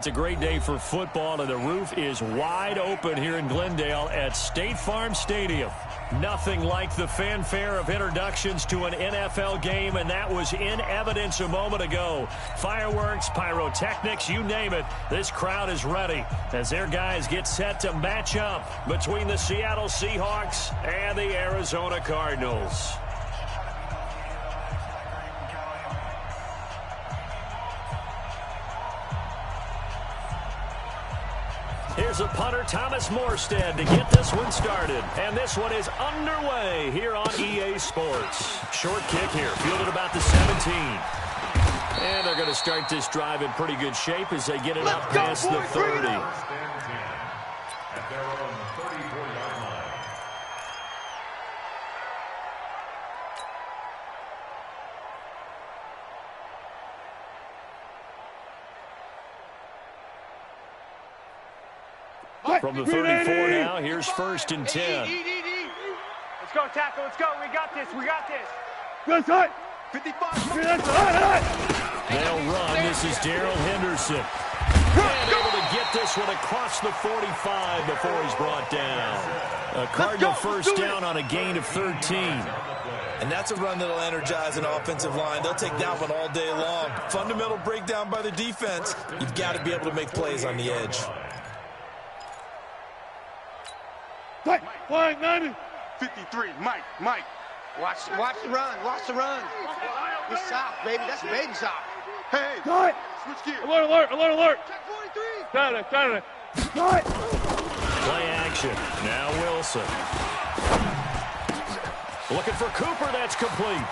It's a great day for football, and the roof is wide open here in Glendale at State Farm Stadium. Nothing like the fanfare of introductions to an NFL game, and that was in evidence a moment ago. Fireworks, pyrotechnics, you name it. This crowd is ready as their guys get set to match up between the Seattle Seahawks and the Arizona Cardinals. Here's a punter, Thomas Morstead, to get this one started. And this one is underway here on EA Sports. Short kick here, fielded about the 17. And they're going to start this drive in pretty good shape as they get it up past the 30. At their own 34-yard line. From the 34 now, here's 1st and 10. Let's go, tackle. Let's go. We got this. We got this. Good side. 55. They'll run. This is Darrell Henderson. And able to get this one across the 45 before he's brought down. A Cardinal first down on a gain of 13. And that's a run that'll energize an offensive line. They'll take that one all day long. Fundamental breakdown by the defense. You've got to be able to make plays on the edge. Flying 90. 53. Mike. Watch the run. Watch the run. It's south, baby. That's baby south. Hey. Cut. Switch gears. Alert. Check 43. Got it. Cut. Play action. Now Wilson. Looking for Cooper. That's complete.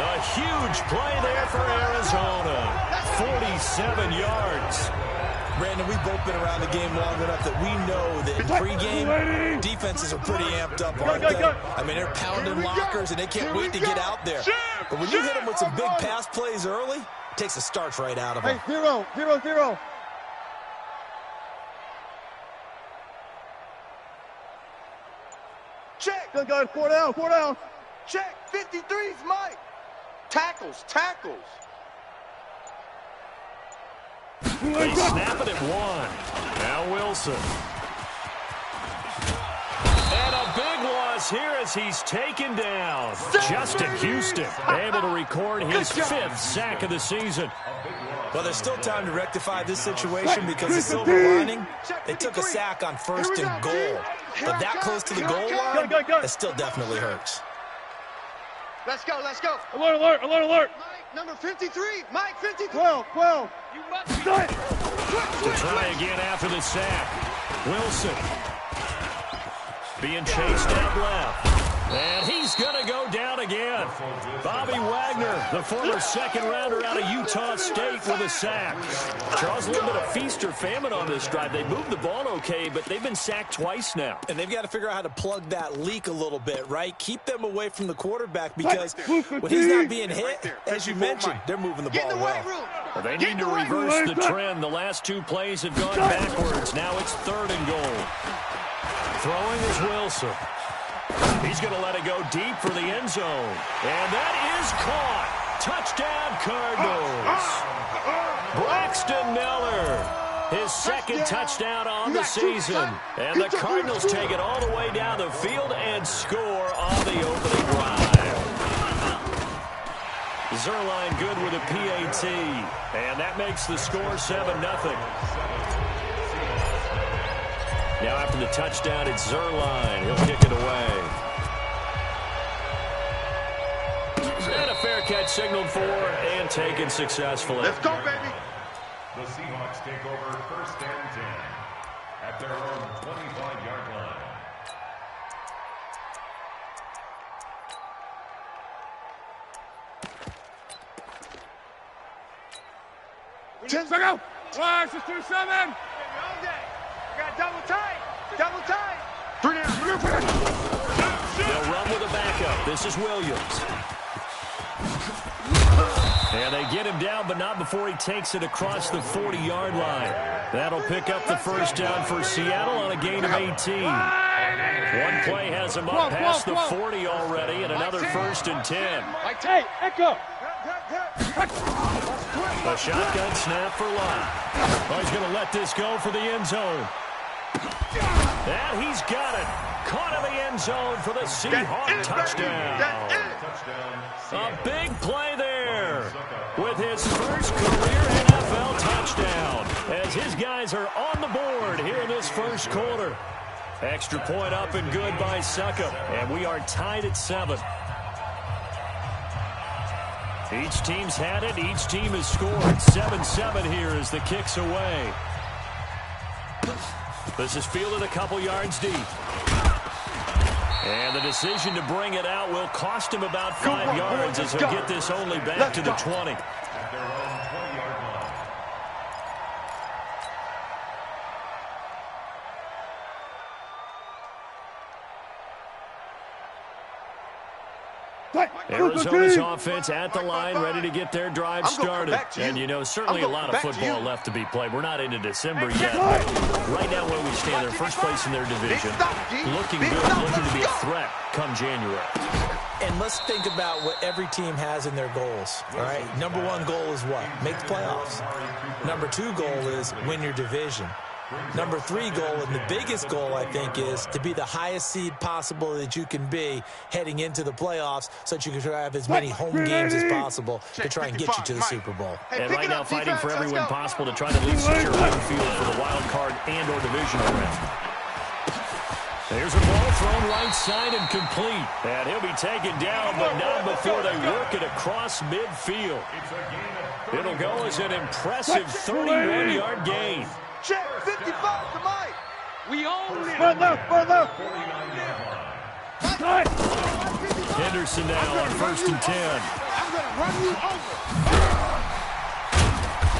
A huge play there for Arizona. 47 yards. Brandon, we've both been around the game long enough that we know that in pregame, defenses are pretty amped up, aren't they? I mean, they're pounding lockers, and they can't wait to get out there. But when you hit them with some big pass plays early, it takes the starch right out of them. Hey, 0. Check. Good guys, 4 down. Check. 53's Mike. Tackles. They snap it at 1. Now Wilson. And a big loss here as he's taken down. Justin Houston able to record his 5th sack of the season. Well, there's still time to rectify this situation because the silver lining, they took a sack on 1st and goal. But that close to the goal line, that still definitely hurts. Let's go. Alert. Mike, number 53. Mike, 53. 12. You must be. To try again after the sack. Wilson being chased out left. And he's going to go down again. Bobby Wagner, the former second-rounder out of Utah State with a sack. Charles, a little bit of feast or famine on this drive. They moved the ball okay, but they've been sacked twice now. And they've got to figure out how to plug that leak a little bit, right? Keep them away from the quarterback because when he's not being hit, as you mentioned, they're moving the ball well. Well, they need to reverse the trend. The last 2 plays have gone backwards. Now it's 3rd and goal. Throwing is Wilson. He's going to let it go deep for the end zone. And that is caught. Touchdown, Cardinals. Braxton Miller, his 2nd touchdown on the season. And the Cardinals take it all the way down the field and score on the opening drive. Zerline good with a PAT. And that makes the score 7-0. Now after the touchdown, it's Zerline. He'll kick it away. And a fair catch signaled for and taken successfully. Let's go, baby. The Seahawks take over 1st and 10 at their own 25-yard line. Check out. Watch, it's 2-7. We got double tight. 3 down. They'll run with a backup. This is Williams. And they get him down, but not before he takes it across the 40-yard line. That'll pick up the 1st down for Seattle on a gain of 18. One play has him up past the 40 already, and another 1st and 10. Hey, Echo. A shotgun snap for Lott. Oh, he's going to let this go for the end zone. And he's got it. Caught in the end zone for the Seahawks touchdown. A big play there with his first career NFL touchdown as his guys are on the board here in this first quarter. Extra point up and good by Succop, and we are tied at 7. Each team's had it. Each team has scored. 7-7 here as the kick's away. This is fielded a couple yards deep. And the decision to bring it out will cost him about 5 yards as he'll get this only back to the 20. Arizona's offense at the line, ready to get their drive started. And, you know, certainly a lot of football left to be played. We're not into December yet. Right now where we stand, they're first place in their division. Looking good, looking to be a threat come January. And let's think about what every team has in their goals, all right? Number 1 goal is what? Make the playoffs. Number 2 goal is win your division. Number 3 goal, and the biggest goal, I think, is to be the highest seed possible that you can be heading into the playoffs so that you can try to have as many home games as possible to try and get you to the Super Bowl. And right now fighting for every win possible to try to at least secure home field for the wild card and or divisional round. There's a ball thrown right side and complete. And he'll be taken down, but not before they work it across midfield. It'll go as an impressive 31-yard gain. Check 55 to Mike. We own it. Run left. Henderson now on 1st and 10. I'm going to run you over.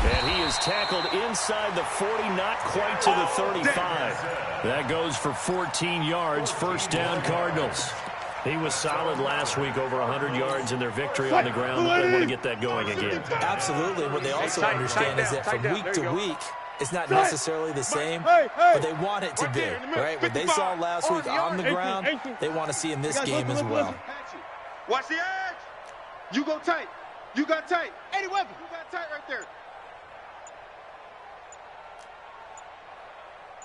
And he is tackled inside the 40, not quite to the 35. That goes for 14 yards, first down Cardinals. He was solid last week, over 100 yards in their victory on the ground. They want to get that going again. Absolutely. What they also understand is that from week to week, it's not necessarily the same, but they want it to be, right? What they saw last week on the ground, they want to see in this game as well. Watch the edge. You go tight. You got tight. Eddie Weber, you got tight right there.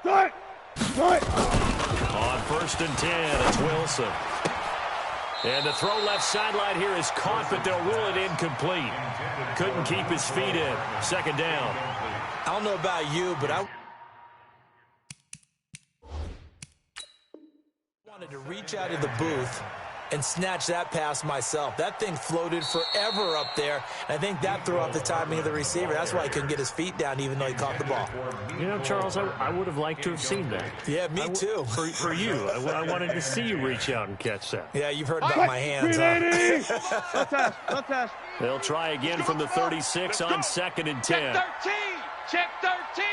Tight. On 1st and 10, it's Wilson. And the throw left sideline here is caught, but they'll rule it incomplete. Couldn't keep his feet in. 2nd down. I don't know about you, but I wanted to reach out of the booth and snatch that pass myself. That thing floated forever up there. I think that threw off the timing of the receiver. That's why he couldn't get his feet down even though he caught the ball. You know, Charles, I would have liked to have seen that. Yeah, me too. For you. I wanted to see you reach out and catch that. Yeah, you've heard about my hands, huh? No touch. They'll try again from the 36 on 2nd and 10. Check 13. Check 13.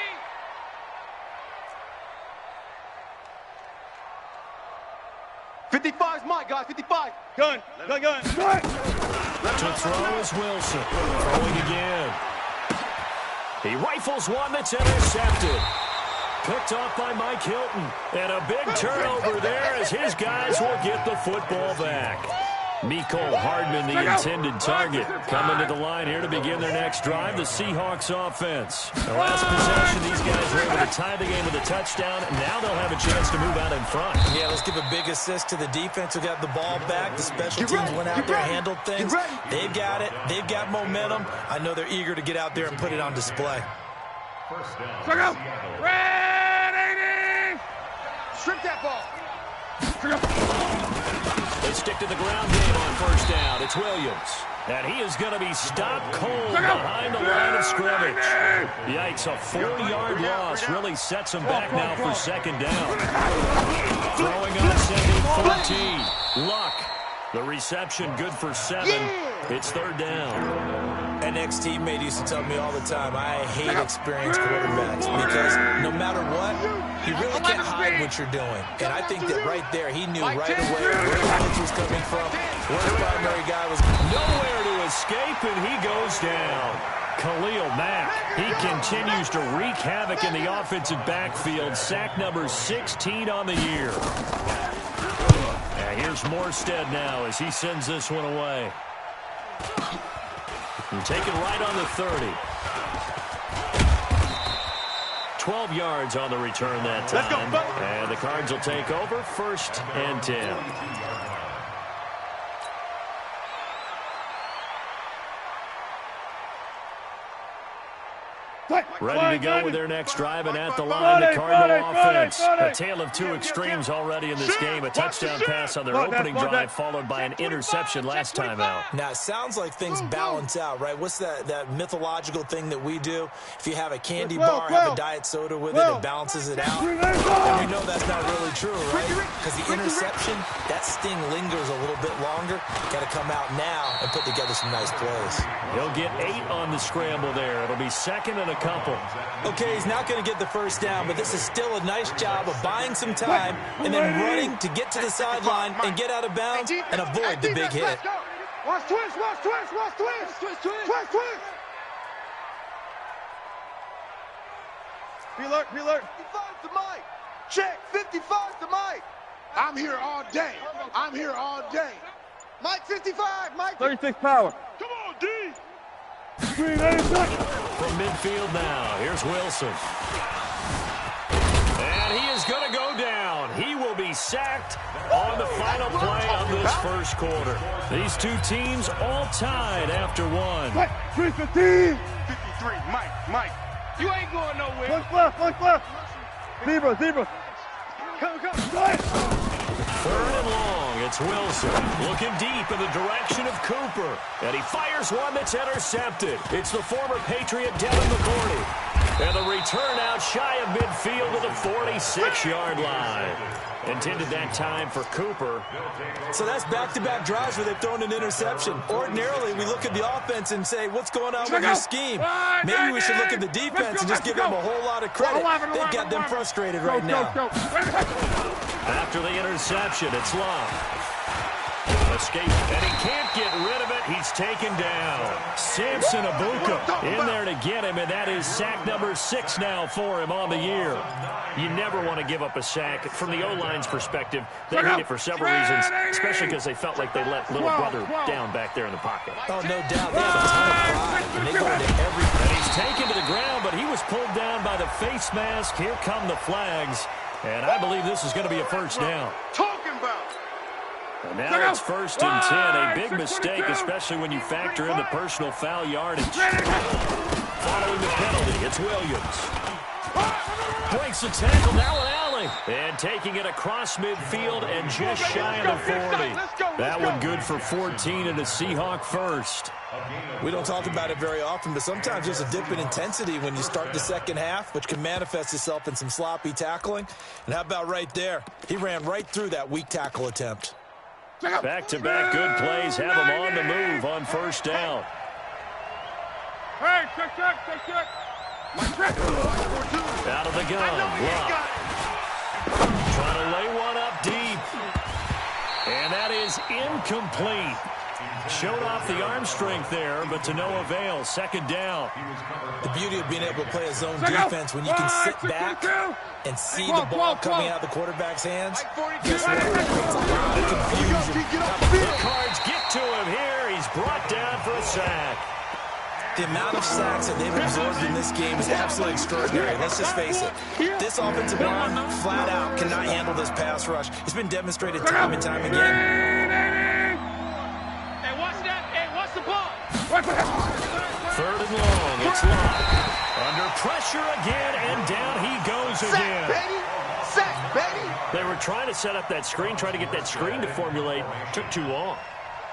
'55's Mike, guys. 55. Gun. To throw is Wilson. Throwing again. He rifles one that's intercepted. Picked off by Mike Hilton. And a big turnover there as his guys will get the football back. Mecole Hardman, the intended target. Coming to the line here to begin their next drive, the Seahawks offense. The last possession, these guys were able to tie the game with a touchdown. Now they'll have a chance to move out in front. Yeah, let's give a big assist to the defense who got the ball back. The special teams went out there and handled things. They've got it. They've got momentum. I know they're eager to get out there and put it on display. Check out. Ready. Strip that ball. They stick to the ground game on 1st down. It's Williams. And he is going to be stopped cold behind the line of scrimmage. Yikes, a 4-yard loss really sets him back now for 2nd down. Throwing on 2nd, 14. Luck. The reception good for 7. It's 3rd down. An ex-teammate used to tell me all the time, I hate experienced quarterbacks because no matter what, you really can't hide what you're doing. And I think that right there, he knew right away where the blitz was coming from, where the primary guy was. Nowhere to escape, and he goes down. Khalil Mack, he continues to wreak havoc in the offensive backfield. Sack number 16 on the year. And here's Morstead now as he sends this one away. And taken right on the 30. 12 yards on the return that time. And the Cards will take over 1st and 10. Ready to go with their next drive, and at the line, the Cardinal offense. A tale of two extremes already in this game. A touchdown pass on their opening drive, followed by an interception last time out. Now, it sounds like things balance out, right? What's that mythological thing that we do? If you have a candy bar, have a diet soda with it, it balances it out. And we know that's not really true, right? Because the interception, that sting lingers a little bit longer. Got to come out now and put together some nice plays. He'll get 8 on the scramble there. It'll be 2nd and a couple. Okay, he's not going to get the first down, but this is still a nice job of buying some time and then running to get to the sideline and get out of bounds and avoid the big hit. Watch twist, watch twist, watch twist. Twist, twist. Be alert, be alert. 55 to Mike. Check, 55 to Mike. I'm here all day. I'm here all day. Mike 55, Mike. 36 power. Come on, D. From midfield now, here's Wilson. And he is going to go down. He will be sacked on the final play of this first quarter. These two teams all tied after one. 53, Mike. You ain't going nowhere. One left. Zebra. Come. 3rd and long, it's Wilson looking deep in the direction of Cooper. And he fires one that's intercepted. It's the former Patriot Devin McCourty. And the return out shy of midfield to the 46-yard line. Intended that time for Cooper. So that's back-to-back drives where they've thrown an interception. Ordinarily, we look at the offense and say, what's going on with your scheme? Maybe we should look at the defense and just give them a whole lot of credit. They've got them frustrated right now. After the interception, it's Love. Escape, and he can't get rid of it. He's taken down. Samson Abuka in there to get him, and that is sack number 6 now for him on the year. You never want to give up a sack. From the O-line's perspective, they need it for several reasons, especially because they felt like they let little brother down back there in the pocket. Oh, no doubt. They have a ton of pride, and they go into everything. And he's taken to the ground, but he was pulled down by the face mask. Here come the flags, and I believe this is going to be a first down. Talking about. And now it's 1st and 10, a big mistake, especially when you factor in the personal foul yardage. Following the penalty, it's Williams. Breaks the tackle, now an alley. And taking it across midfield and just shy of the 40. That one good for 14 and a Seahawk first. We don't talk about it very often, but sometimes there's a dip in intensity when you start the second half, which can manifest itself in some sloppy tackling. And how about right there? He ran right through that weak tackle attempt. Back-to-back good plays have him on the move on 1st down. Hey, check. Out of the gun, Love. Trying to lay one up deep. And that is incomplete. Showed off the arm strength there, but to no avail. 2nd down. The beauty of being able to play a zone defense when you can sit back and see the ball coming out of the quarterback's hands. Guess what? It creates a lot of confusion. The Cards get to him here. He's brought down for a sack. The amount of sacks that they've absorbed in this game is absolutely extraordinary. Let's just face it. This offensive line, flat out, cannot handle this pass rush. It's been demonstrated time and time again. Hey, watch that. Hey, watch the ball. 3rd and long. It's Love. Under pressure again, and down he goes again. Sack, baby. They were trying to set up that screen, trying to get that screen to formulate. Took too long.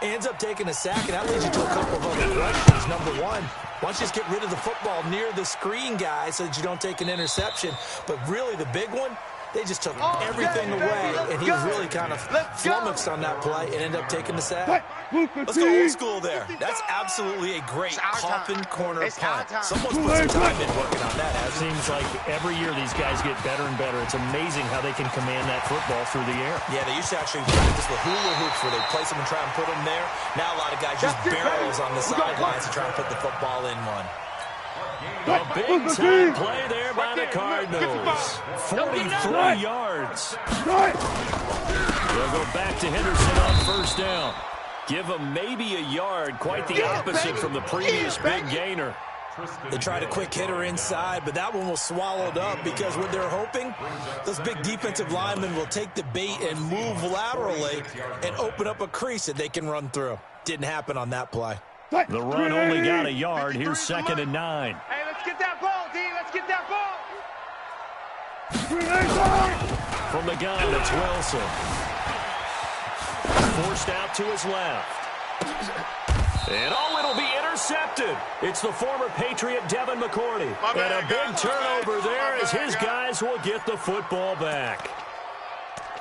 Ends up taking a sack, and that leads you to a couple of other questions. Number one, why don't you just get rid of the football near the screen guy so that you don't take an interception? But really, the big one, they just took everything away, and he was really kind of flummoxed on that play and ended up taking the sack. Let's go old school there. That's absolutely a great coffin corner punt. Someone's put some time in working on that. It seems like every year these guys get better and better. It's amazing how they can command that football through the air. Yeah, they used to actually practice with hula hoops where they place them and try and put them there. Now a lot of guys use barrels on the sidelines to try and put the football in one. A big-time play there by the Cardinals. 43 yards. They'll go back to Henderson on 1st down. Give him maybe a yard, quite the opposite from the previous big gainer. They tried a quick hitter inside, but that one was swallowed up because what they're hoping, those big defensive linemen will take the bait and move laterally and open up a crease that they can run through. Didn't happen on that play. The run only got a yard. Here's 2nd and 9. Hey, let's get that ball, D. Let's get that ball. From the gun, it's Wilson. Forced out to his left. And it'll be intercepted. It's the former Patriot Devin McCourty. And a big turnover there as his guys will get the football back.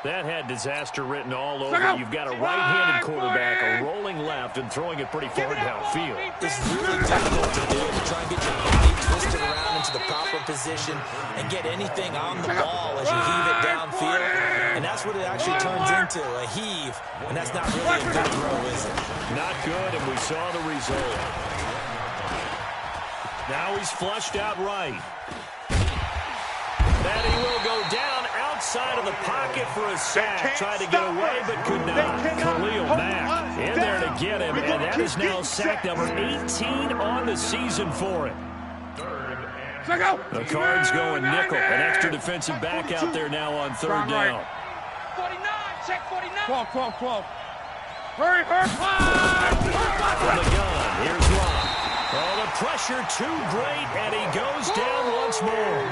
That had disaster written all over. You've got a right-handed quarterback, a rolling left, and throwing it pretty far downfield. It's really difficult to do to try and get your body twisted around into the proper position and get anything on the ball as you heave it downfield. And that's what it actually turns into, a heave. And that's not really a good throw, is it? Not good, and we saw the result. Now he's flushed out right. And he will go down outside of the pocket for a sack. Tried to get away, but could not. Khalil Mack in there to get him, and that is now sack number 18 on the season for him. The Cards going nickel. An extra defensive back out there now on 3rd down. 49, check 49. 12. Hurry. From the gun, here's Locke. Oh, the pressure too great, and he goes down once more.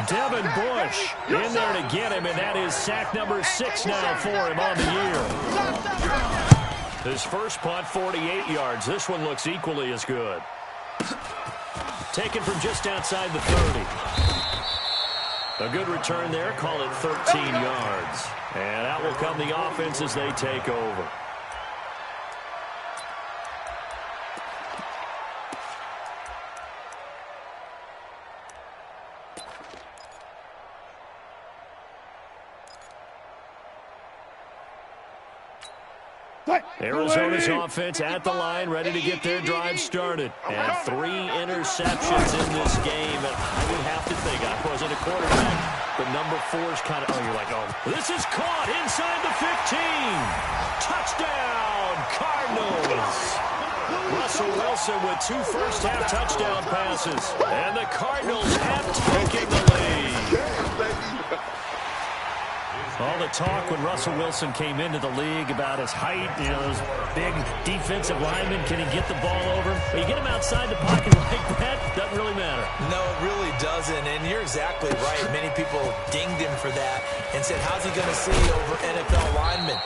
Devin Bush in there to get him, and that is sack number 6 now for him on the year. His first punt, 48 yards. This one looks equally as good. Taken from just outside the 30. A good return there, call it 13 yards. And that will come the offense as they take over. Arizona's offense at the line, ready to get their drive started. And 3 interceptions in this game. And I would have to think, I wasn't a quarterback, but number 4 is kind of, you're like, this is caught inside the 15. Touchdown, Cardinals. Russell Wilson with 2 first-half touchdown passes. And the Cardinals have taken the lead. All the talk when Russell Wilson came into the league about his height, those big defensive linemen, can he get the ball over him? When you get him outside the pocket like that, doesn't really matter. No, it really doesn't, and you're exactly right. Many people dinged him for that and said, how's he going to see over NFL linemen?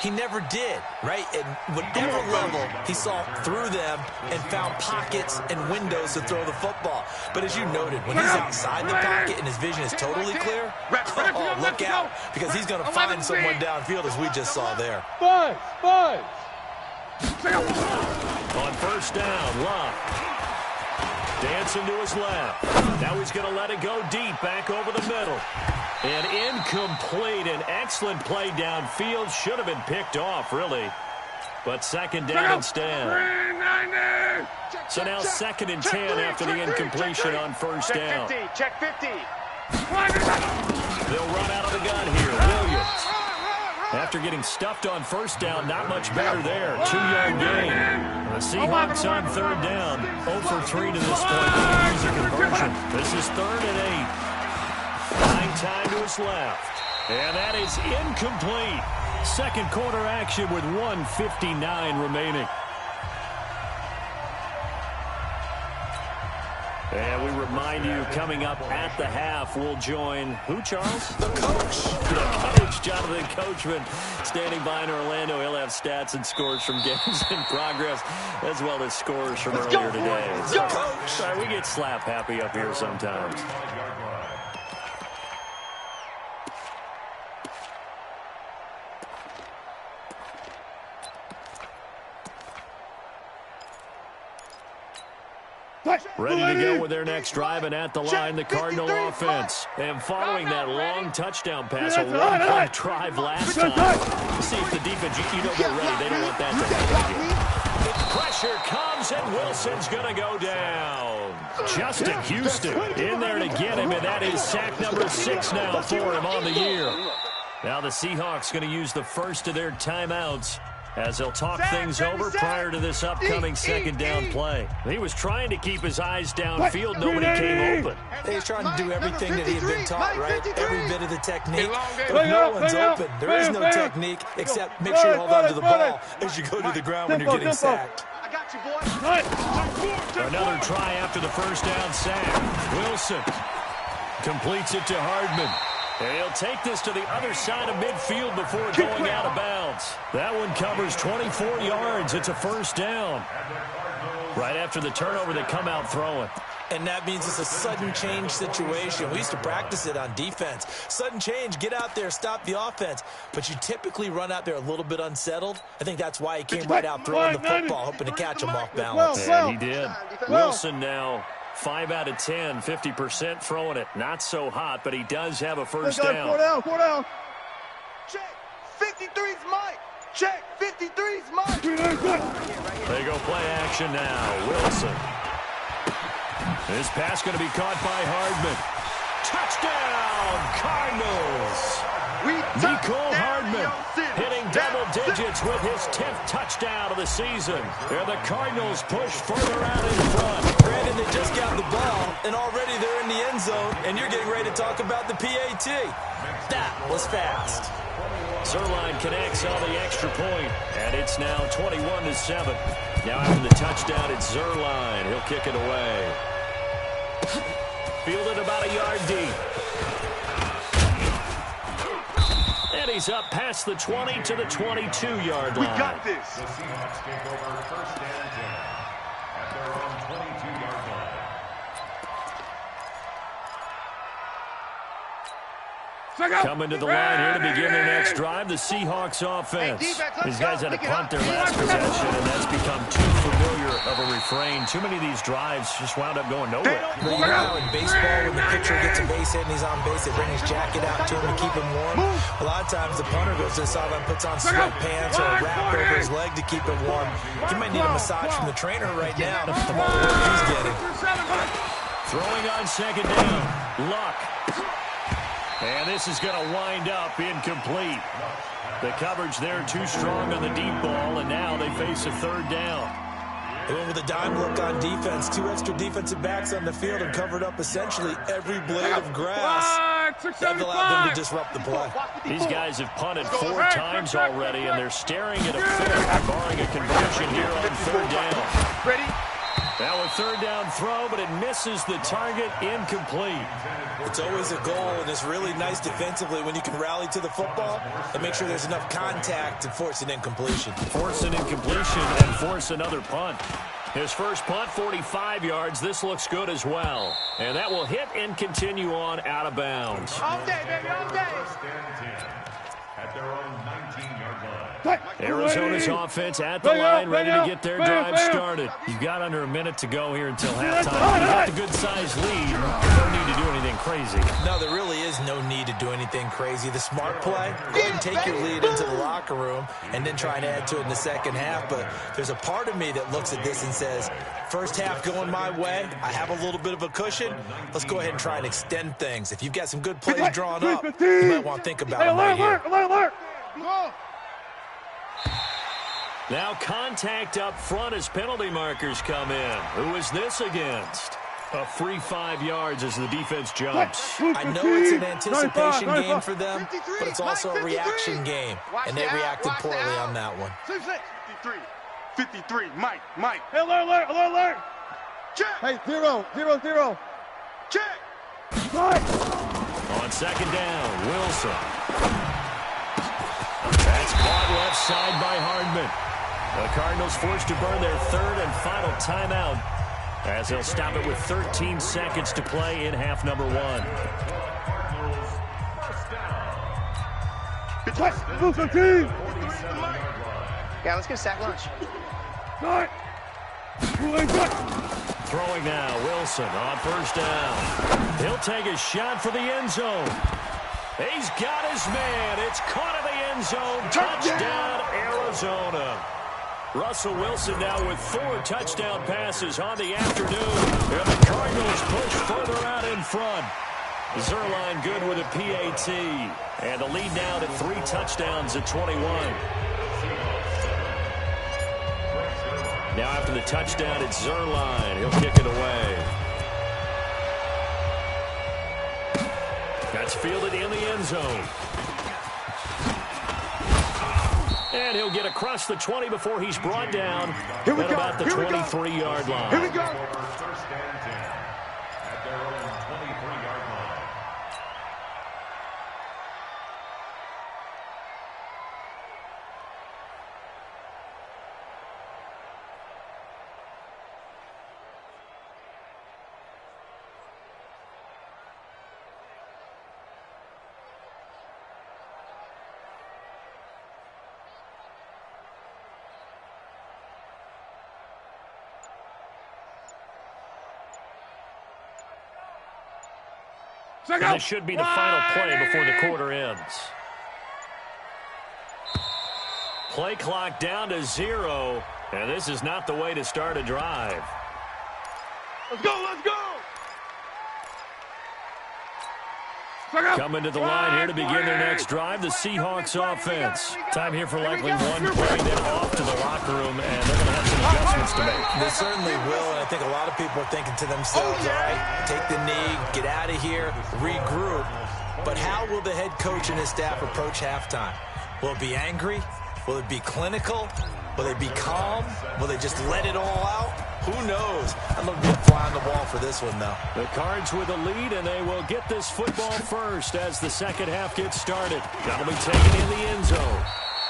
He never did, right? At whatever level, he saw through them and found pockets and windows to throw the football. But as you noted, when he's outside the pocket and his vision is totally clear, oh, look out, because he's going to find someone downfield, as we just saw there. Buzz. On first down, Locke. Dancing to his left. Now he's going to let it go deep, back over the middle. And incomplete. An excellent play downfield. Should have been picked off, really. But 2nd down instead. So now 2nd and 10 after the incompletion on first down. Check 50. They'll run out of the gun here. Williams. After getting stuffed on first down, not much better there. 2-yard gain. The Seahawks on 3rd down. 0 for 3 to this point. Here's a conversion. This is 3rd and 8. Buying time to his left. And that is incomplete. Second quarter action with 1:59 remaining. And we remind you, coming up at the half, we'll join who, Charles? The coach. The coach, Jonathan Coachman, standing by in Orlando. He'll have stats and scores from games in progress, as well as scores from earlier today. The coach. Sorry, we get slap happy up here sometimes. Ready to go with their next drive, and at the line, the Cardinal offense. And following that long touchdown pass, a one-point drive last time. See if the defense, you know they're ready. They don't want that to happen again. Pressure comes, and Wilson's going to go down. Justin Houston in there to get him, and that is sack number 6 now for him on the year. Now the Seahawks going to use the first of their timeouts as they'll talk things over prior to this upcoming second down play. He was trying to keep his eyes downfield. Nobody came open. He's trying to do everything that he had been taught, right? Every bit of the technique. But no one's open. There is no technique except make sure you hold on to the ball as you go to the ground when you're getting sacked. I got you, boy. Another try after the first down sack. Wilson completes it to Hardman. And he'll take this to the other side of midfield before going out of bounds. That one covers 24 yards. It's a first down. Right after the turnover, they come out throwing. And that means it's a sudden change situation. We used to practice it on defense. Sudden change, get out there, stop the offense. But you typically run out there a little bit unsettled. I think that's why he came right out throwing the football, hoping to catch him off balance. And he did. Wilson now 5 out of 10, 50% throwing it. Not so hot, but he does have a first down. 4 down. Check. 53's Mike. Check. 53's Mike. They go play action now. Wilson. This pass going to be caught by Hardman. Touchdown, Cardinals. Nicole Hardman hitting double digits with his 10th touchdown of the season. And the Cardinals push further out in front. Brandon, they just got the ball, and already they're in the end zone, and you're getting ready to talk about the PAT. That was fast. Zerline connects on the extra point, and it's now 21-7. Now after the touchdown, it's Zerline. He'll kick it away. Fielded about a yard deep. And he's up past the 20 to the 22-yard line. We got this. The Seahawks take over first and 10 at their own 22-yard line. Coming to the line here to begin their next drive, the Seahawks offense. These guys had to punt their last possession, and that's become too familiar of a refrain. Too many of these drives just wound up going nowhere. You know how in baseball, when the pitcher gets a base hit and he's on base, they bring his jacket out to him to keep him warm. A lot of times the punter goes to the sideline, puts on sweatpants or a wrap over his leg to keep him warm. He might need a massage from the trainer right now from all the work he's getting. Throwing on second down. Luck. And this is going to wind up incomplete. The coverage there too strong on the deep ball, and now they face a third down. They went with a dime look on defense. 2 extra defensive backs on the field and covered up essentially every blade of grass. That allowed them to disrupt the play. These guys have punted 4 times already, and they're staring at a fifth, barring a conversion here on third down. Ready? Now a third down throw, but it misses the target, incomplete. It's always a goal, and it's really nice defensively when you can rally to the football and make sure there's enough contact to force an incompletion. Force an incompletion and force another punt. His first punt, 45 yards. This looks good as well. And that will hit and continue on out of bounds. All day, baby, all day. First and 10 at their own 19-yard line. Arizona's offense at the line, ready to get their drive started. You've got under a minute to go here until halftime. You've got the good-sized lead. No need to do anything crazy. No, there really is no need to do anything crazy. The smart play, go ahead and take your lead into the locker room and then try and add to it in the second half. But there's a part of me that looks at this and says, first half going my way, I have a little bit of a cushion. Let's go ahead and try and extend things. If you've got some good plays drawn up, you might want to think about them right here. Alert. Now contact up front as penalty markers come in. Who is this against? A free 5 yards as the defense jumps. I know it's an anticipation game for them, but it's also a reaction game, and they reacted poorly on that one. 53, Mike. Hey, alert. Check. Hey, 0. Check. On second down, Wilson. That's caught left side by Hardman. The Cardinals forced to burn their third and final timeout as they'll stop it with 13 seconds to play in half number 1. Yeah, let's get a sack lunch. Throwing now, Wilson on first down. He'll take a shot for the end zone. He's got his man. It's caught in the end zone. Touchdown, Arizona. Russell Wilson now with 4 touchdown passes on the afternoon. And the Cardinals push further out in front. Zerline good with a PAT. And the lead now to 3 touchdowns at 21. Now after the touchdown, it's Zerline. He'll kick it away. That's fielded in the end zone. And he'll get across the 20 before he's brought down at about the 23-yard line. Here we go. First and 10 at their own 23-yard line. And this should be the final play before the quarter ends. Play clock down to 0, and this is not the way to start a drive. Let's go, let's go. Coming to the line here to begin their next drive, the Seahawks offense. Time here for likely one play, then off to the locker room, and they're going to have some adjustments to make. They certainly will, and I think a lot of people are thinking to themselves, all right, take the knee, get out of here, regroup. But how will the head coach and his staff approach halftime? Will it be angry? Will it be clinical? Will they be calm? Will they just let it all out? Who knows? I'd love to be a fly on the wall for this one, though. The Cards with a lead, and they will get this football first as the second half gets started. That'll be taken in the end zone.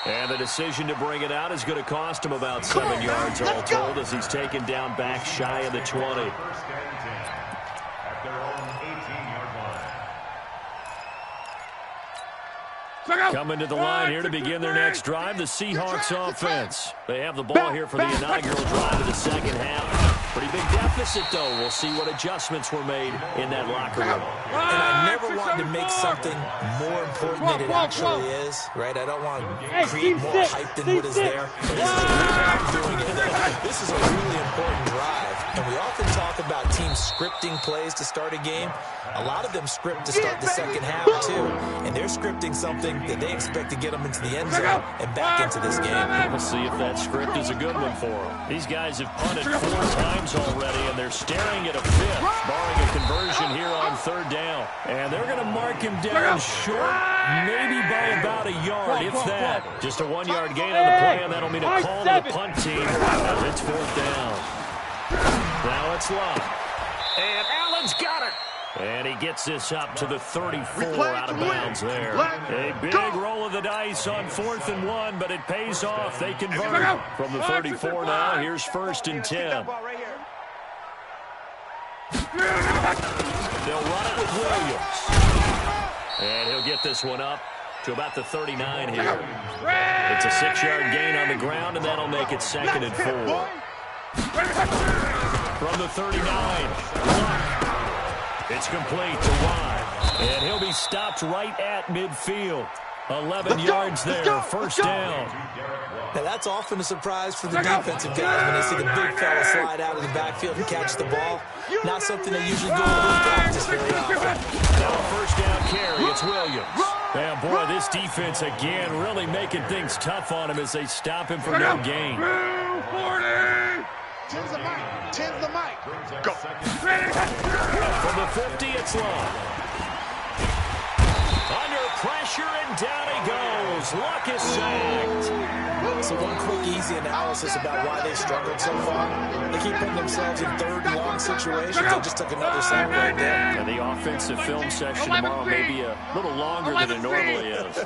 And the decision to bring it out is going to cost him about 7 yards all told as he's taken down back shy of the 20. First and 10 at their own 18-yard line. Coming to the line here to begin their next drive, the Seahawks offense. They have the ball here for the inaugural drive of the second half. Pretty big deficit, though. We'll see what adjustments were made in that locker room. And I never wanted to make something more important than it actually is, right? I don't want to create more hype than what is there. But this is a reason I'm doing it, though. This is a really important drive. And we often talk about teams scripting plays to start a game. A lot of them script to start the second half, too. And they're scripting something that they expect to get them into the end zone and back into this game. We'll see if that script is a good one for them. These guys have punted 4 times already, and they're staring at a 5th, barring a conversion here on 3rd down. And they're going to mark him down short, maybe by about a yard, if that. Just a 1-yard gain on the play, and that'll mean a call to the punt team as it's 4th down. Now it's Love. And Allen's got it. And he gets this up to the 34 out of bounds there. A big roll of the dice on 4th and 1, but it pays off. They convert from the 34 now. Here's 1st and 10. They'll run it with Williams. And he'll get this one up to about the 39 here. It's a 6-yard gain on the ground, and that'll make it 2nd and 4. From the 39. It's complete to Watt, and he'll be stopped right at midfield. 11 yards there, 1st down. Now, that's often a surprise for the defensive guys when they see the big fella slide out of the backfield and catch the ball. Not something they usually go over in practice very often. Now a 1st down carry, it's Williams. And boy, this defense again really making things tough on him as they stop him for no gain. 10's the mic. 10's the mic. Go. From the 50, it's Long. Under pressure, and down he goes. Luck is sacked. So one quick, easy analysis about why they struggled so far. They keep putting themselves in 3rd and long situations. They just took another sack right there. And the offensive film session tomorrow may be a little longer than it normally is.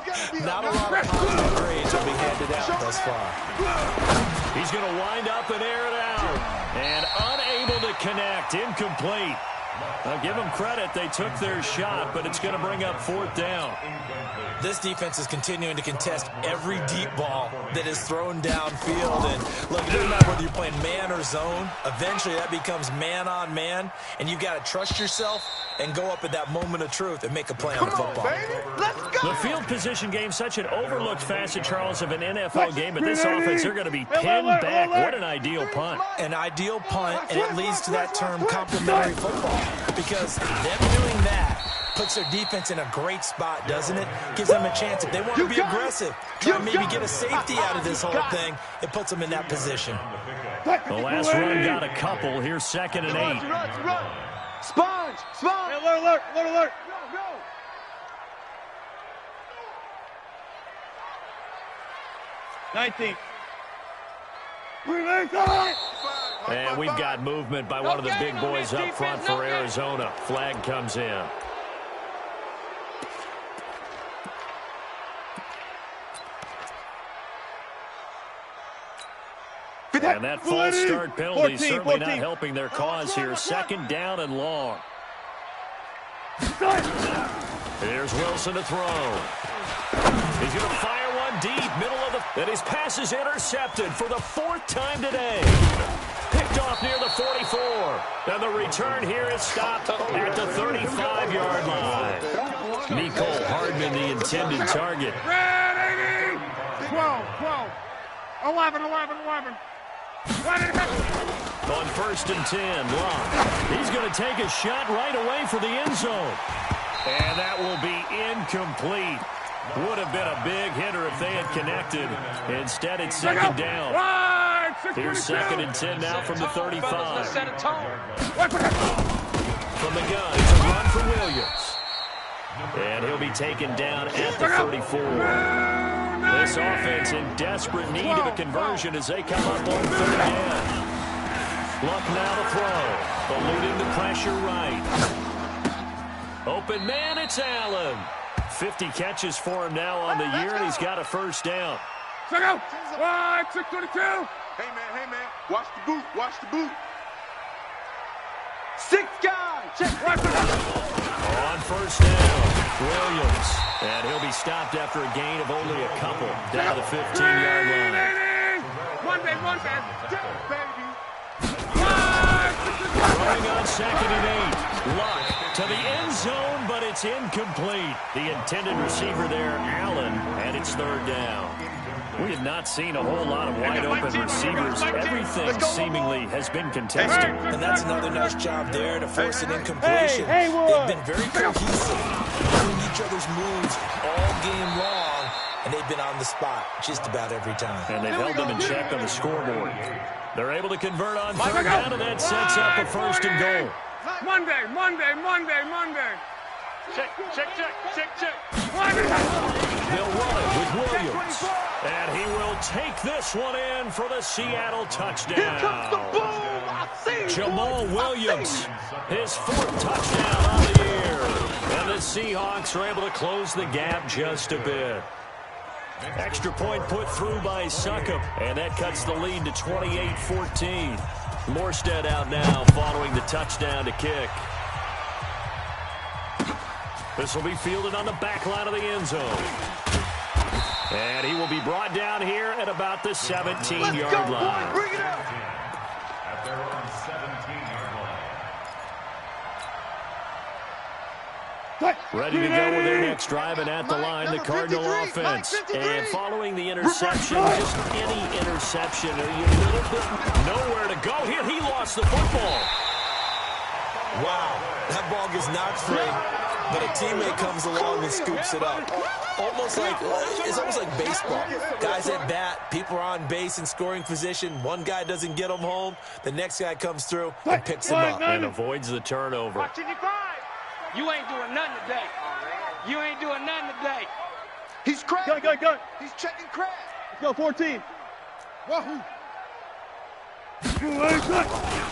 Not a lot of positive grades will be handed out thus far. He's going to wind up and air it out. And unable to connect. Incomplete. I'll give them credit. They took their shot, but it's going to bring up 4th down. This defense is continuing to contest every deep ball that is thrown downfield. And look, it doesn't matter whether you're playing man or zone. Eventually, that becomes man-on-man, and you've got to trust yourself and go up at that moment of truth and make a play on the football. Let's go. The field position game, such an overlooked facet, Charles, of an NFL game. But this offense, they're going to be pinned back. What an ideal punt. An ideal punt, and it leads to that term complementary football. Because them doing that puts their defense in a great spot, doesn't it? Gives them a chance. If they want to be aggressive, try and maybe get a safety out of this whole thing, it puts them in that position. The last run got a couple. Here's 2nd and 8. Run. Sponge. Hey, alert. Go. 19. And we've got movement by one of the big boys up front for Arizona. Flag comes in. And that false start penalty certainly not helping their cause here. 2nd down and long. Here's Wilson to throw. He's going to fire one deep, middle of the... And his pass is intercepted for the 4th time today. Picked off near the 44. And the return here is stopped at the 35-yard line. Nicole Hardman, the intended target. 12. 11. On 1st and 10, Locke. He's going to take a shot right away for the end zone. And that will be incomplete. Would have been a big hitter if they had connected. Instead, it's 2nd down. Here's 2nd and 10 now from the 35. From the gun, it's a run for Williams. And he'll be taken down at the 34. This offense in desperate need of a conversion as they come up on 3rd down. Luck now to throw. Eluding the pressure right. Open man, it's Allen. 50 catches for him now on the year, and he's got a 1st down. 622. Hey, man. Watch the boot. 6 guys. Check. On 1st down, Williams. And he'll be stopped after a gain of only a couple down to the 15-yard line. One day. Running on 2nd and 8. Luck to the end zone, but it's incomplete. The intended receiver there, Allen, and it's 3rd down. We have not seen a whole lot of wide-open receivers. Everything seemingly has been contested. And that's another nice job there to force an incompletion. They've been very cohesive, doing each other's moves all game long, and they've been on the spot just about every time. And they've held them in check on the scoreboard. They're able to convert on 3rd down, and that sets up a 1st and goal. Monday. Check. They'll run it with Williams. And he will take this one in for the Seattle touchdown. Here comes the boom. I see you, Jamal boys. Williams, his 4th touchdown on the year. And the Seahawks are able to close the gap just a bit. Extra point put through by Succop, and that cuts the lead to 28-14. Morstead out now following the touchdown to kick. This will be fielded on the back line of the end zone. And he will be brought down here at about the 17-yard line. Bring it up. At their own 17-yard line. Ready to go with their next drive, and at the line, the Cardinal offense. And following the interception, just any interception, a little bit nowhere to go. Here, he lost the football. Wow, that ball gets knocked free, but a teammate comes along and scoops it up. It's almost like baseball. Guys at bat, people are on base in scoring position. One guy doesn't get them home. The next guy comes through and picks him up. And avoids the turnover. Watch 55. You ain't doing nothing today. He's cracking. Go. He's checking crack. Go, 14. Wahoo.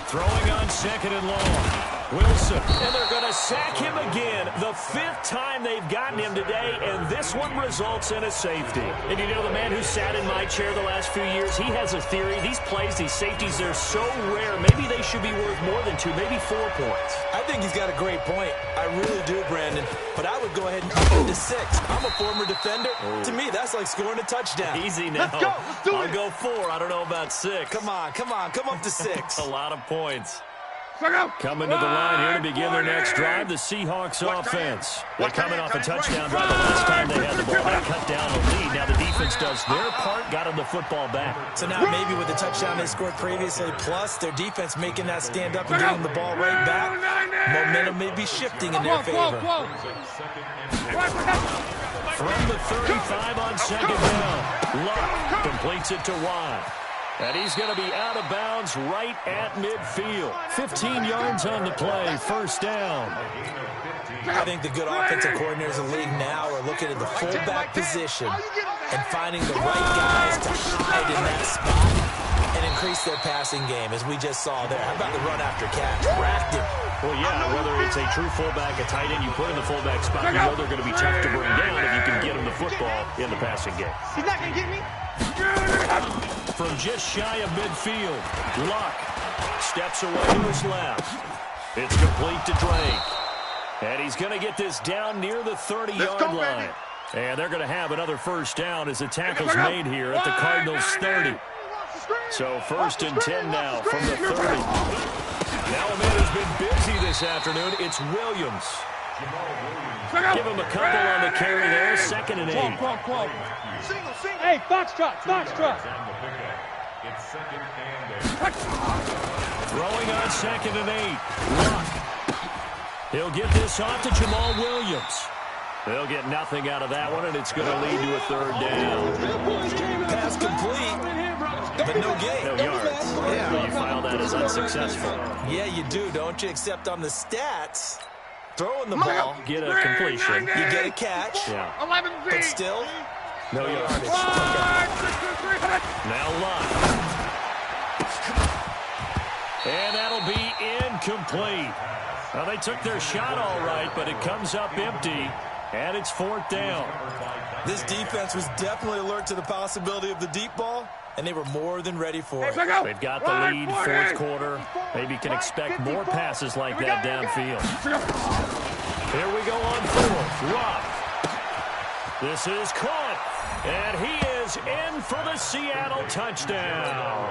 Throwing on 2nd and long. Wilson, and they're going to sack him again. The 5th time they've gotten him today, and this one results in a safety. And you know, the man who sat in my chair the last few years, he has a theory. These plays, these safeties, they're so rare. Maybe they should be worth more than 2, maybe 4 points. I think he's got a great point. I really do, Brandon. But I would go ahead and up it to 6. I'm a former defender. To me, that's like scoring a touchdown. Easy now. Let's go. Let's do it. I'll go 4. I don't know about 6. Come on. Come up to 6. A lot of points. Coming to the line here to begin their next drive, the Seahawks offense. They're coming off a touchdown drive the last time they had the ball. They cut down the lead. Now the defense does their part, got them the football back. So now maybe with the touchdown they scored previously, plus their defense making that stand up and getting the ball right back, momentum may be shifting in their favor. From the 35 on 2nd down, Luck completes it to Watt. And he's going to be out of bounds right at midfield. 15 yards on the play, first down. I think the good offensive coordinators in the league now are looking at the fullback position and finding the right guys to hide in that spot and increase their passing game, as we just saw there. How about the run after catch? Racked him. Well, yeah, whether it's a true fullback, a tight end, you put in the fullback spot, you know they're going to be tough to bring down if you can get them the football in the passing game. He's not going to get me. From just shy of midfield, Luck steps away to his left. It's complete to Drake. And he's going to get this down near the 30-yard line. And they're going to have another first down as the tackle's made here at the Cardinals' 30. So first and 10 now from the 30. Now a man who's been busy this afternoon, it's Williams. Give him a couple on the carry there, second and 8. Hey, foxtrot. It's second and 8. Throwing on second and 8. Luck. He'll get this off to Jamal Williams. They'll get nothing out of that one, and it's going to lead to a third down. Pass complete, but no gain. No yards. Yeah. So you file that as unsuccessful. Yeah, you do, don't you? Except on the stats, throwing the ball, Get a completion. you get a catch, Yeah. but still, no yardage. Now Luck. And that'll be incomplete. Well, they took their shot all right, but it comes up empty, and it's fourth down. This defense was definitely alert to the possibility of the deep ball, and they were more than ready for it. They've got the lead, fourth quarter. Maybe can expect more passes like that downfield. Here we go on fourth. Luck. This is caught, and he is in for the Seattle touchdown.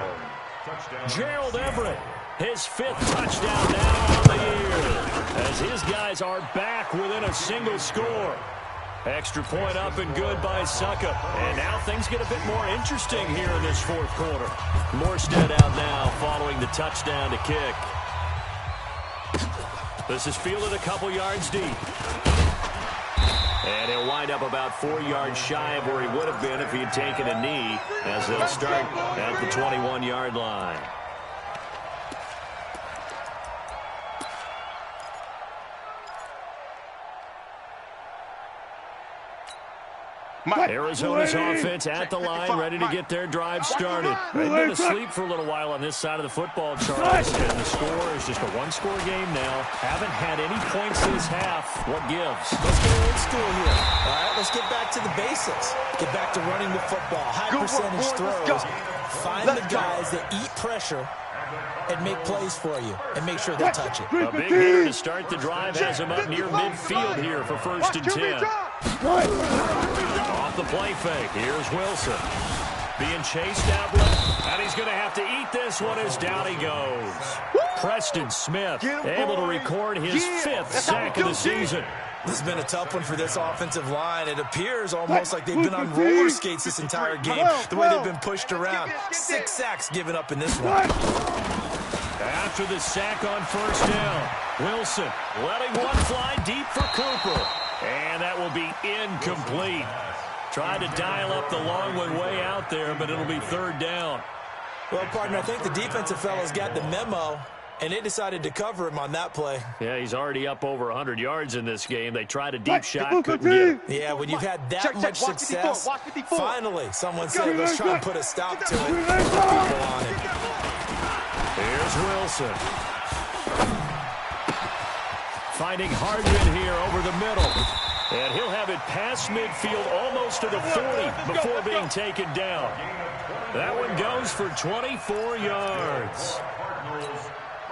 Gerald Everett, his 5th touchdown now on the year, as his guys are back within a single score. Extra point up and good by Suckup. And now things get a bit more interesting here in this fourth quarter. Morstead out now following the touchdown to kick. This is fielded a couple yards deep. And he'll wind up about 4 yards shy of where he would have been if he had taken a knee, as they'll start at the 21-yard line. Arizona's offense at the line, ready to get their drive started. They've been asleep for a little while on this side of the football, Charles, and the score is just a one-score game now. Haven't had any points this half. What gives? Let's get old school here. All right, let's get back to the basics. Get back to running the football, high percentage throws. Find the guys that eat pressure and make plays for you, and make sure they touch it. A big hitter to start the drive has him up near midfield here for first and 10. Off the play fake, here's Wilson. Being chased out left, and he's going to have to eat this one as down he goes. Preston Smith able to record his 5th sack of the season. This has been a tough one for this offensive line. It appears almost like they've been on roller skates this entire game, the way they've been pushed around. 6 sacks given up in this one. After the sack on first down, Wilson letting one fly deep for Cooper. And that will be incomplete. Tried to dial up the long one way out there, but it'll be third down. Well, partner, I think the defensive fellas got the memo, and they decided to cover him on that play. Yeah, he's already up over 100 yards in this game. They tried a deep shot, couldn't get it. Yeah, when you've had that much success, finally someone said, let's try and put a stop to it. Put people on it. Here's Wilson. Finding Hardman here over the middle. And he'll have it past midfield almost to the 40 before being taken down. That one goes for 24 yards.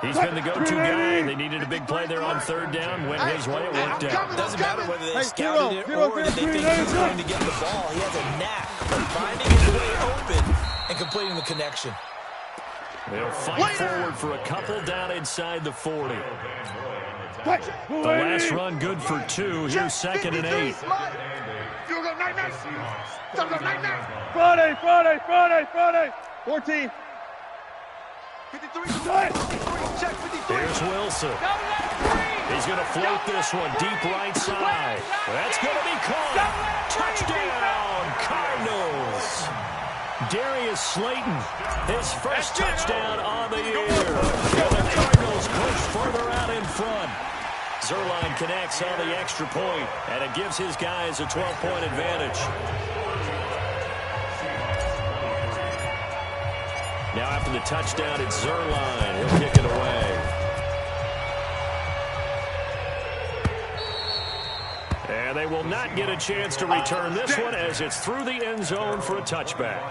He's been the go-to guy. They needed a big play there on third down. Went his way, it worked out. Doesn't matter whether they scouted it or did they think he was going to get the ball. He has a knack for finding his way open and completing the connection. They'll fight forward for a couple down inside the 40. The last run good for 2. Here's second and 8. Friday. 14. Here's Wilson. He's going to float this one deep right side. That's going to be caught. Touchdown, Cardinals. Darius Slayton, his first touchdown on the year. And the Cardinals push further out in front. Zerline connects on the extra point, and it gives his guys a 12-point advantage. Now after the touchdown, it's Zerline. He'll kick it away. And they will not get a chance to return this one as it's through the end zone for a touchback.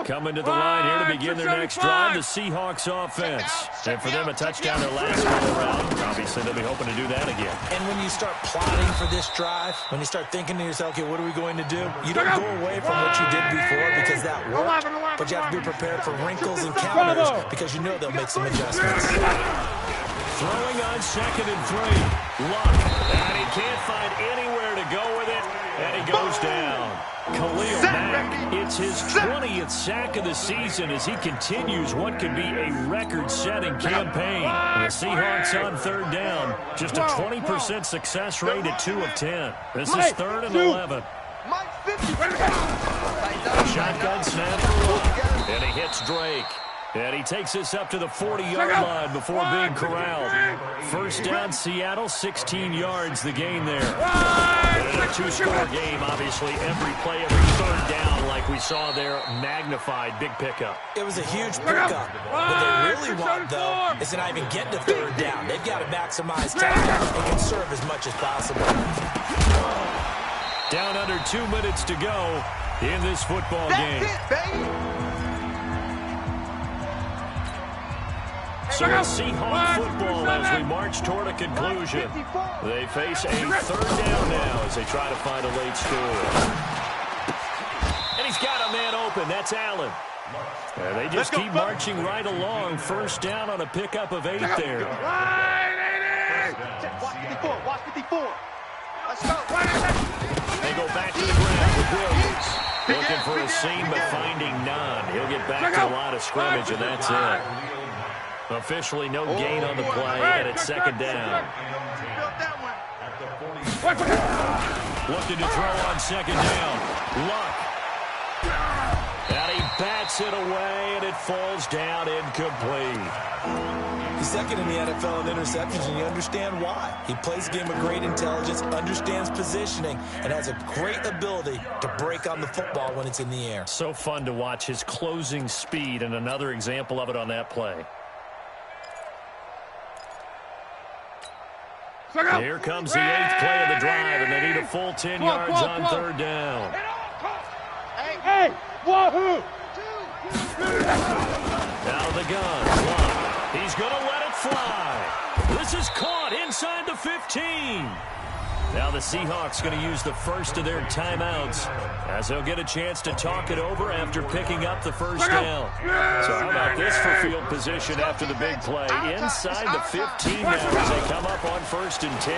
Coming to the line here to begin their next drive, the Seahawks offense. And for them, a touchdown their last go-around. Obviously, they'll be hoping to do that again. And when you start plotting for this drive, when you start thinking to yourself, okay, what are we going to do? You don't go away from what you did before because that worked, but you have to be prepared for wrinkles and counters because you know they'll make some adjustments. Throwing on 2nd and 3. Luck. And he can't find anywhere to go with it, and he goes down. Khalil Mack, it's his 20th sack of the season as he continues what could be a record-setting campaign. The Seahawks on 3rd down, just a 20% success rate at 2 of 10. This is 3rd and 11. Shotgun snap for Luck, and he hits Drake. And he takes us up to the 40-yard line before being corralled. First down, Seattle, 16 yards, the gain there. And a 2-score game, obviously, every play, every 3rd down, like we saw there, magnified, big pickup. It was a huge pickup. What they really want, though, is to not even get to 3rd down. They've got to maximize time and conserve as much as possible. Down under 2 minutes to go in this football game. That's it, baby. So it's Seahawks football as we march toward a conclusion. They face a 3rd down now as they try to find a late score. And he's got a man open. That's Allen. And they just keep marching right along. First down on a pickup of 8 there. Watch 54. Watch 54. Let's go. They go back to the ground with Williams. Looking for a seam, but finding none. He'll get back to the line of scrimmage, and that's it. Officially no gain on the play, and it's 2nd down. Looking to throw on 2nd down. Luck. And he bats it away, and it falls down incomplete. He's 2nd in the NFL in interceptions, and you understand why. He plays a game of great intelligence, understands positioning, and has a great ability to break on the football when it's in the air. So fun to watch his closing speed, and another example of it on that play. Here comes the 8th play of the drive, and they need a full 10 yards on 3rd down. Hey, wahoo! Out of the gun, Luck. He's going to let it fly. This is caught inside the 15. Now the Seahawks going to use the first of their timeouts as they'll get a chance to talk it over after picking up the first down. So how about this for field position after the big play? Inside the 15 now as they come up on 1st and 10.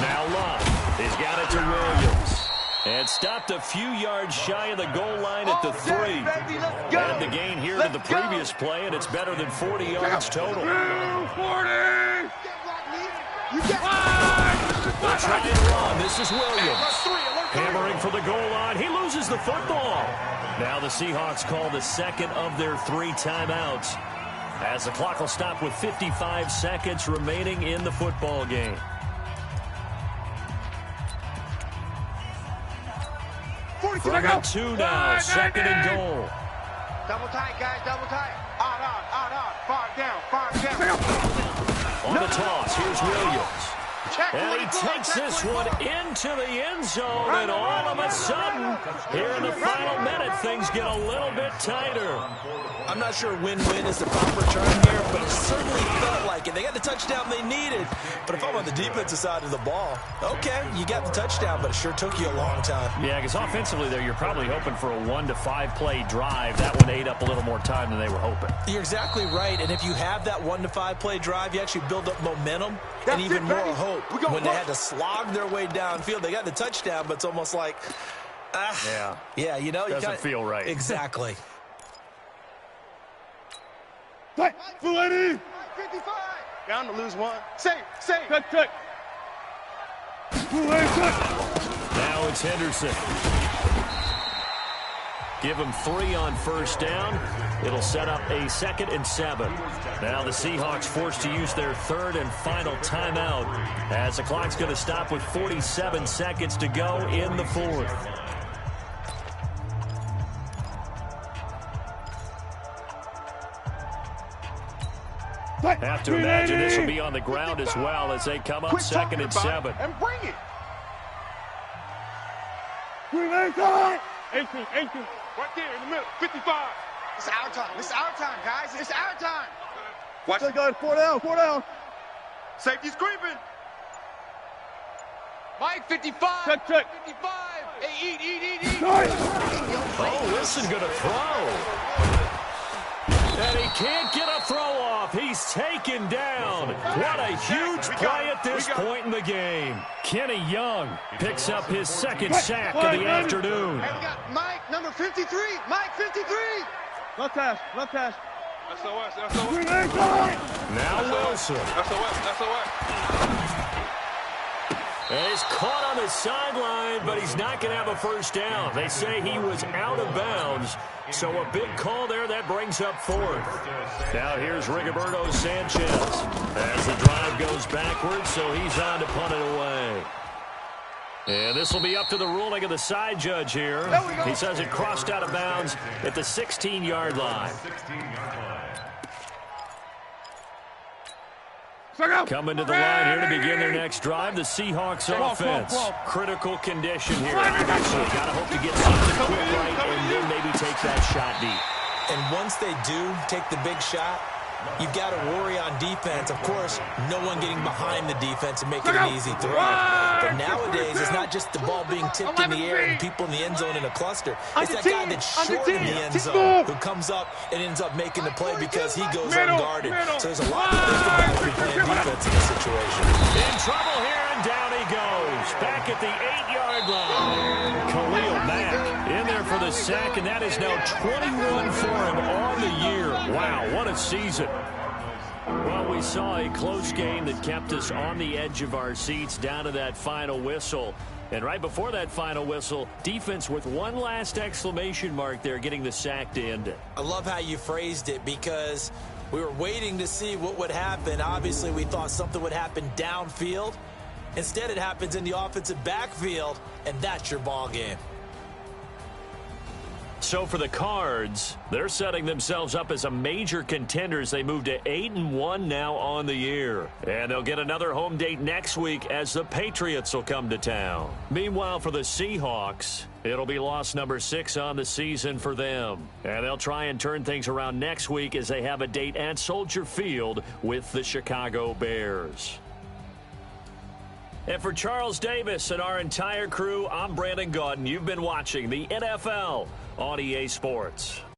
Now Luck, he's got it to Williams. And stopped a few yards shy of the goal line at the 3. Added the gain here to the previous play, and it's better than 40 yards total. 40! They'll try and run. This is Williams. Hammering for the goal line. He loses the football. Now the Seahawks call the 2nd of their 3 timeouts as the clock will stop with 55 seconds remaining in the football game. Third and 2 now. 2nd and goal. Double tight, guys, double tight. On. Far down. On the toss, here's Williams. And he takes this one into the end zone, and all of a sudden, here in the final minute, things get a little bit tighter. I'm not sure win-win is the proper term here, but it certainly felt like it. They got the touchdown they needed, but if I'm on the defensive side of the ball, okay, you got the touchdown, but it sure took you a long time. Yeah, because offensively there, you're probably hoping for a 1 to 5 play drive. That one ate up a little more time than they were hoping. You're exactly right, and if you have that 1 to 5 play drive, you actually build up momentum and even more hope. When they had to slog their way downfield, they got the touchdown, but it's almost like, yeah, you know, doesn't feel right. Exactly. Fulani! 55. Down to lose one. Safe. Cut. Now it's Henderson. Give him 3 on first down. It'll set up a 2nd and 7. Now the Seahawks forced to use their 3rd and final timeout as the clock's going to stop with 47 seconds to go in the 4th. Have to imagine this will be on the ground as well as they come up 2nd and 7. And bring it. 18. Right there in the middle. 55. It's our time. It's our time, guys. It's our time. Watch it. Guys, 4 down. Safety's creeping. Mike, 55. Check. 55. Hey, eat. Oh, Wilson going to throw. And he can't get a throw off. He's taken down. What a huge play at this point in the game. Kenny Young picks up his 2nd sack of the afternoon. Hey, we got Mike, number 53. Mike, 53. Left hash. SOS. Now Wilson. SOS. And he's caught on the sideline, but he's not going to have a first down. They say he was out of bounds, so a big call there. That brings up 4th. Now here's Rigoberto Sanchez as the drive goes backwards, so he's on to punt it away. And this will be up to the ruling of the side judge here. He says it crossed out of bounds at the 16-yard line. Coming to the line here to begin their next drive, the Seahawks offense. Critical condition here. Actually, got to hope to get something quick right and then maybe take that shot deep. And once they do take the big shot, you've got to worry on defense. Of course, no one getting behind the defense and making an easy throw. But nowadays, it's not just the ball being tipped in the air and people in the end zone in a cluster. It's that guy that's short in the end zone who comes up and ends up making the play because he goes unguarded. So there's a lot to think about if you're playing defense in this situation. In trouble here, and down he goes. Back at the 8-yard line. Khalil Mack in there for the sack, and that is now 21 for him on the year. Wow, what a season. Well, we saw a close game that kept us on the edge of our seats down to that final whistle. And right before that final whistle, defense with one last exclamation mark there, getting the sack to end it. I love how you phrased it because we were waiting to see what would happen. Obviously, we thought something would happen downfield. Instead, it happens in the offensive backfield, and that's your ball game. So for the Cards, they're setting themselves up as a major contender as they move to 8-1 now on the year. And they'll get another home date next week as the Patriots will come to town. Meanwhile, for the Seahawks, it'll be loss number 6 on the season for them. And they'll try and turn things around next week as they have a date at Soldier Field with the Chicago Bears. And for Charles Davis and our entire crew, I'm Brandon Gaudin. You've been watching the NFL on EA Sports.